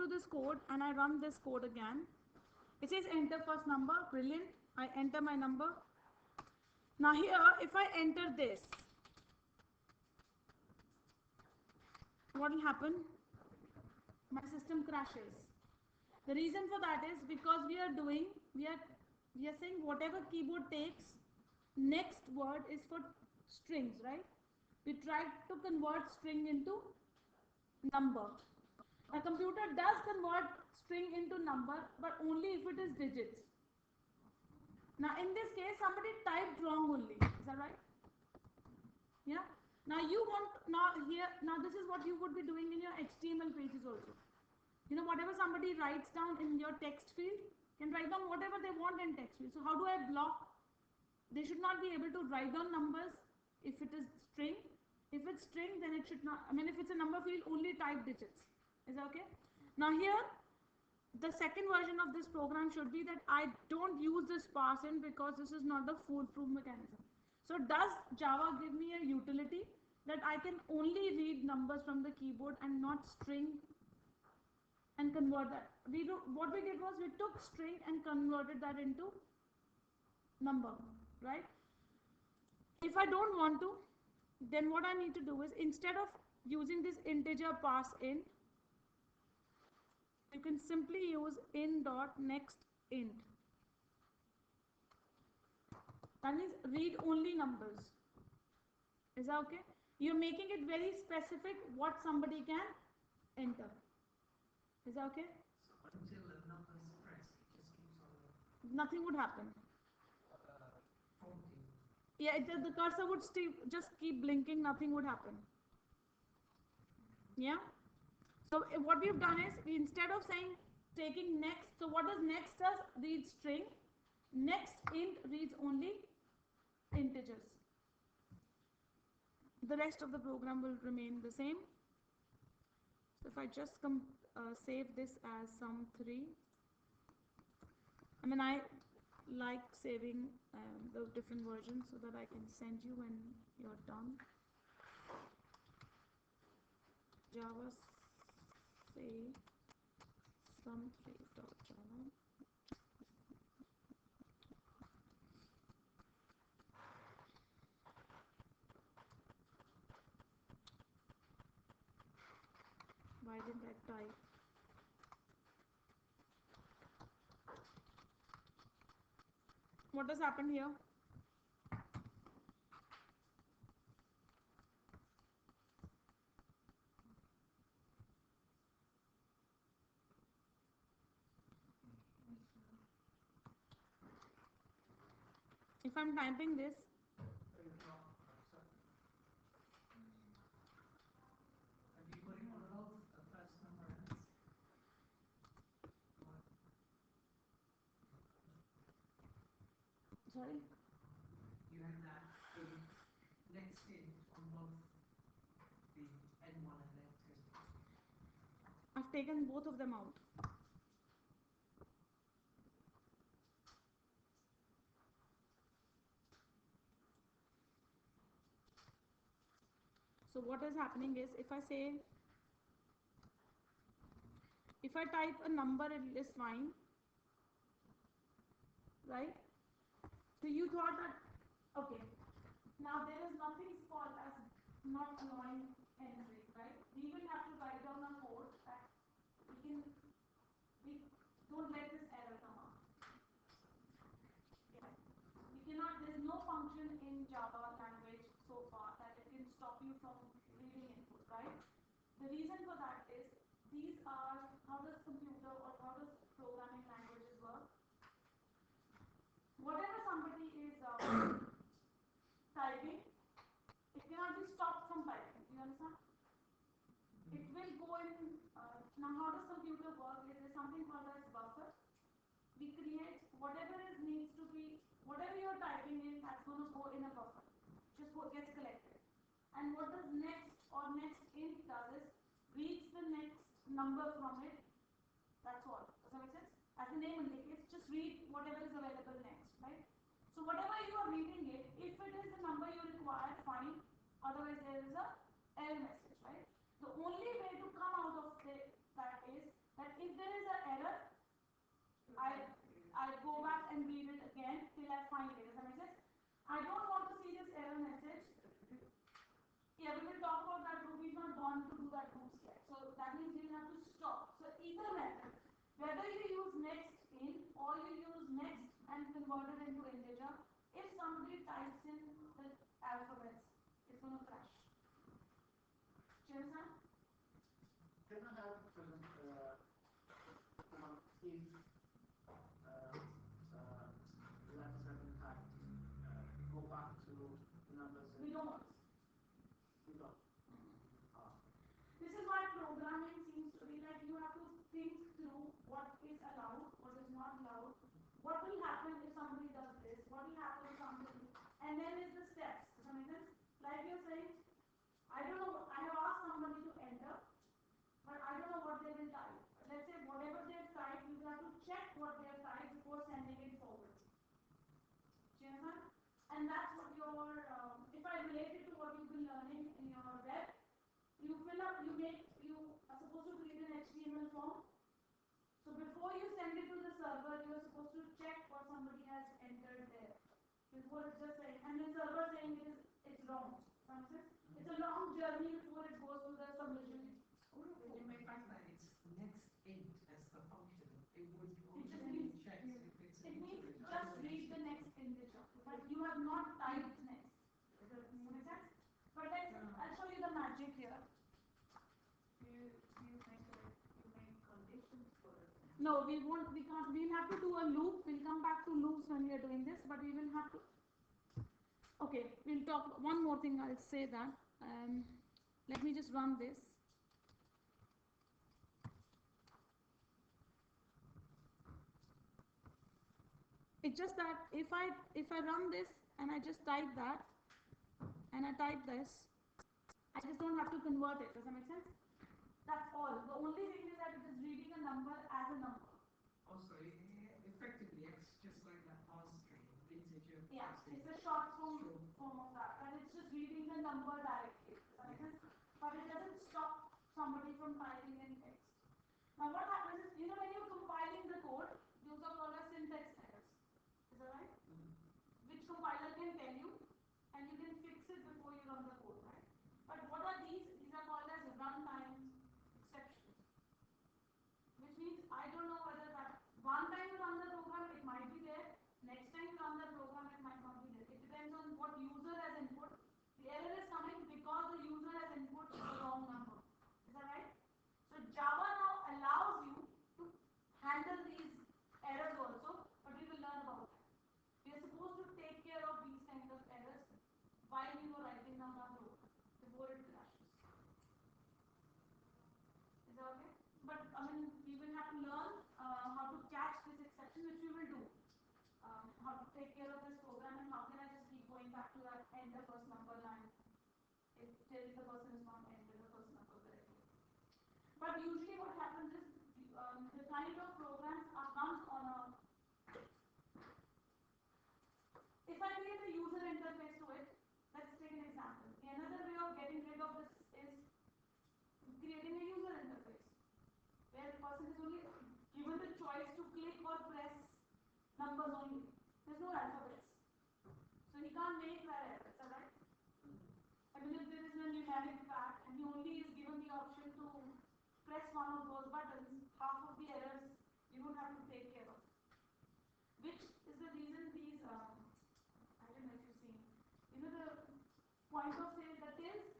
to this code and I run this code again. It says enter first number. Brilliant. I enter my number. Now here, if I enter this, what will happen? My system crashes. The reason for that is because we are saying whatever keyboard takes, next word is for strings, right? We try to convert string into number. A computer does convert string into number, but only if it is digits. Now in this case, somebody typed wrong only. Is that right? Yeah. Now this is what you would be doing in your HTML pages also. You know, whatever somebody writes down in your text field, can write down whatever they want in text field. So how do I block? They should not be able to write down numbers if it is string. If it's string, then it should not, if it's a number field, only type digits. Is that okay? Now here, the second version of this program should be that I don't use this parseInt because this is not the foolproof mechanism. So does Java give me a utility that I can only read numbers from the keyboard and not string and convert that? What we did was we took string and converted that into number, right? If I don't want to, then what I need to do is, instead of using this integer parseInt, you can simply use in.nextInt. That means read only numbers. Is that okay? You're making it very specific what somebody can enter. Is that okay? So until a number is pressed, it just keeps on. Nothing would happen. Prompting. Yeah, the cursor would just keep blinking. Nothing would happen. Yeah. So what we've done is, instead of saying taking next, so what does next does? Read string. nextInt reads only integers. The rest of the program will remain the same. So if I just save this as sum3, I like saving the different versions so that I can send you when you're done. Java say sum3.java. Why didn't I type? What has happened here? If I'm typing this, sorry? You have that nextInt on both the N1 and N2. I've taken both of them out. So what is happening is, if I type a number, it is fine, right? So you thought that, okay, now there is nothing called as not allowing entry, right? We will have to write down a code that we don't let this error come out. Yeah. We cannot, there is no function in Java language so far that it can stop you from reading input, right? The reason for that is, these are, how does computer or how does programming languages work? Whatever somebody is typing, it cannot be stopped from typing. Do you understand? It will go in. Now, how does computer work? There is something called as buffer. We create whatever needs to be, whatever you're typing in, that's going to go in a buffer. Just gets collected. And what does next or nextInt does is reads the next number from it. That's all. Does that make sense? As the name indicates, just read whatever is available next, right? So whatever you are reading it, if it is the number you require, fine. Otherwise, there is a error message, right? The only way to come out of that is that if there is an error, I I go back and read it again till I find it. Does that make sense? I don't want to see this error message. Yeah, we will talk about that group. We've not gone to do that groups yet. So that means we'll have to stop. So either method, whether you use next in or you use next and convert it into integer, if somebody types in the alphabets, it's going to crash. Do you understand? Can I have, for example, if letters have been typed, go back to the numbers? We don't. We don't. This is why programming seems to be like you have to think through what is allowed, what is not allowed, what will happen if somebody does this, what will happen if somebody, and then is the steps. Does that make sense? Like you're saying, I don't know, I have asked somebody to enter, but I don't know what they will type. Let's say whatever they have typed, you have to check what they have typed before sending it forward. Do you understand? And that's what your, if I relate it to what you've been learning in your web, you fill up, you are supposed to create an HTML form. So before you send it to the server, you are supposed to check what somebody has entered there. Before it's just saying, and the server saying it's wrong. It's a long journey before it goes to the submission. When you make that it's nextInt as the function, it would It just automatically means check if it's it an means integer. just read the next integer, but you have not typed next. Does that make sense? But I'll show you the magic here. No, we won't. We can't. We'll have to do a loop. We'll come back to loops when we are doing this, but we will have to. Okay, we'll talk. One more thing. I'll say that. Let me just run this. It's just that if I run this and I just type that and I type this, I just don't have to convert it. Does that make sense? That's all. The only thing is that it is reading a number as a number. Also, effectively, it's just like that parse string, integer. Yeah, it's a short form of that, and it's just reading the number directly. Does that make sense? But it doesn't stop somebody from typing in text. Now what happens is, when you're compiling the code, those are called as syntax errors. Is that right? Which compiler can tell you, and you can fix it before you run the code, right? But what are these? These are called as runtime exceptions. Which means I don't know whether that one time you run the program, it might be there. Next time you run the program, it might not be there. It depends on what user has input. The error is coming because the user has input the wrong number. Is that right? So Java now allows you to handle these errors also, but we will learn about that. We are supposed to take care of these kind of errors while we were writing down our program before it crashes. Is that okay? But we will have to learn how to catch this exception, which we will do. How to take care of this program, and how can I just keep going back to that enter first number line if till the person is not entered the first number correctly. But usually what happens is the kind of programs are comes on a. If I create a user interface to it, let's take an example. Another way of getting rid of this is creating a user interface where the person is only given the choice to click or press numbers only. There's no alphabets. So he can't make that error, is that right? If there is a numeric pad and he only is given the option to press one of those buttons, half of the errors you don't have to take care of. Which is the reason these, I don't know if you've seen, the point of sale, the tills,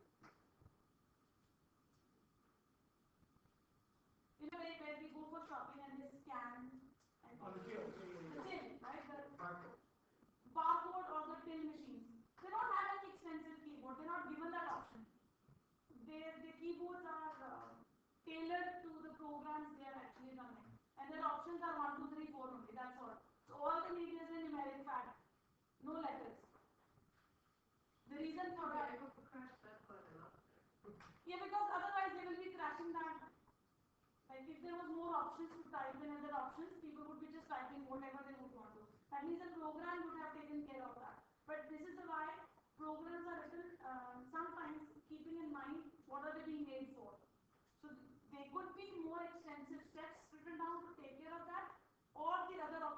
where we go for shopping and they scan and On the till. the till, right? The Barcode. barcode or the till machines. They don't have any expensive keyboard. They're not given that option. The keyboards are tailored to the programs they are actually running, and their options are 1, 2, 3, 4 only. That's all. So all they need is a numeric pad, no letters. The reason for that. Yeah, because otherwise they will be crashing that. Like if there was more options to type than other options, people would be just typing whatever they would want to. That means the program would have taken care of that. But this is why programs are written sometimes keeping in mind what are they being made for. So they could be more extensive steps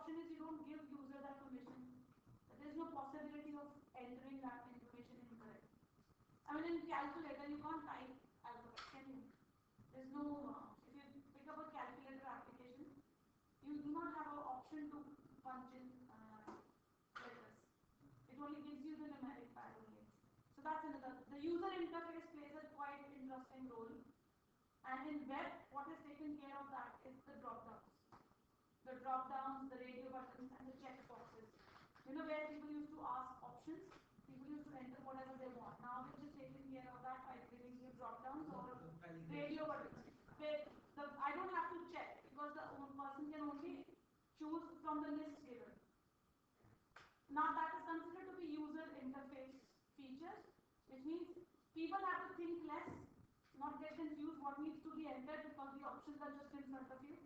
option is you don't give user that permission. There is no possibility of entering that information incorrect. I mean, in calculator, you can't type alphabet, can you? There's no, if you pick up a calculator application, you do not have an option to punch in letters. It only gives you the numeric pad only. So that's another. The user interface plays a quite interesting role. And in web, what is taken care of that is the drop downs. The drop downs, the radio buttons, and the check boxes. You know where people used to ask options? People used to enter whatever they want. Now we're just taking care of that by giving you drop downs or radio buttons. Where I don't have to check because the person can only choose from the list given. Now that is considered to be user interface features, which means people have to think less, not get confused what needs to be entered because the options are just in front of you.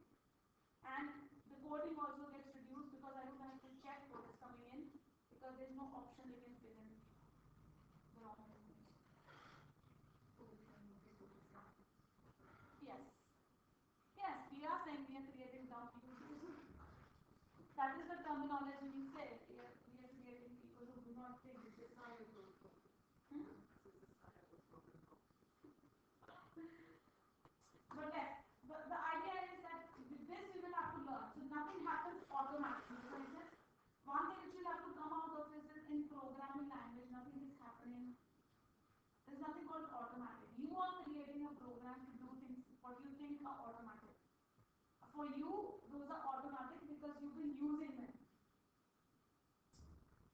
And the coding also gets reduced because I don't have to check what is coming in because there is no option they can fill in the wrong information. Yes. Yes, we are saying we are creating dumb users. That is the terminology we say. We are creating people who do not think. Hmm? But yes, the idea is that with this we will have to learn. So nothing happens automatically. So it's just one thing which will have to come out of this is in programming language, nothing is happening. There's nothing called automatic. You are creating a program to do things what you think are automatic. For you, those are automatic because you've been using them.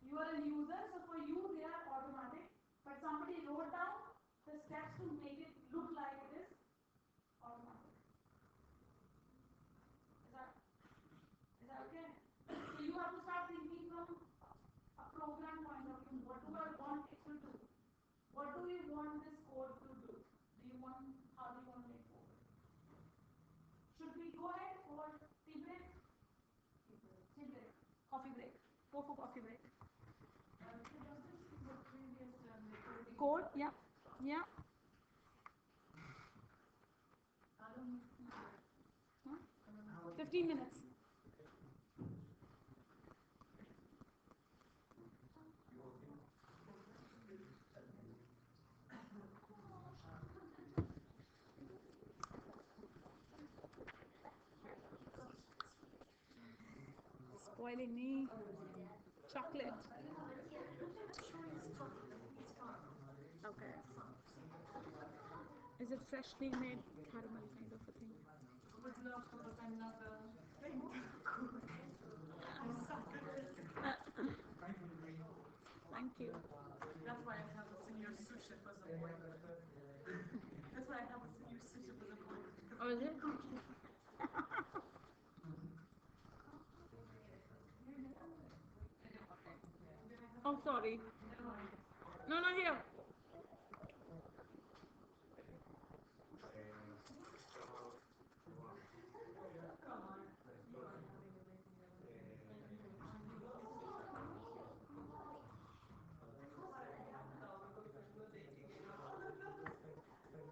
You are a user, so for you they are automatic. But somebody wrote down the steps to make it look like it is automatic. Is that okay? So you have to start thinking from a program point of view. What do I want it to do? What do you want this code to do? How do you want to make code? Should we go ahead or tea break? Tea break. Coffee break. Go for coffee break. Code? Yeah. Yeah. Huh? 15 minutes. Spoiling me. Chocolate. Okay. Is it freshly made caramel kind of a thing? Would love to, but I'm not a Thank you. That's why I have a senior sous chef as a boy. That's why I have a senior sous chef as a boy. Oh, is it? Oh, sorry. No, no, here.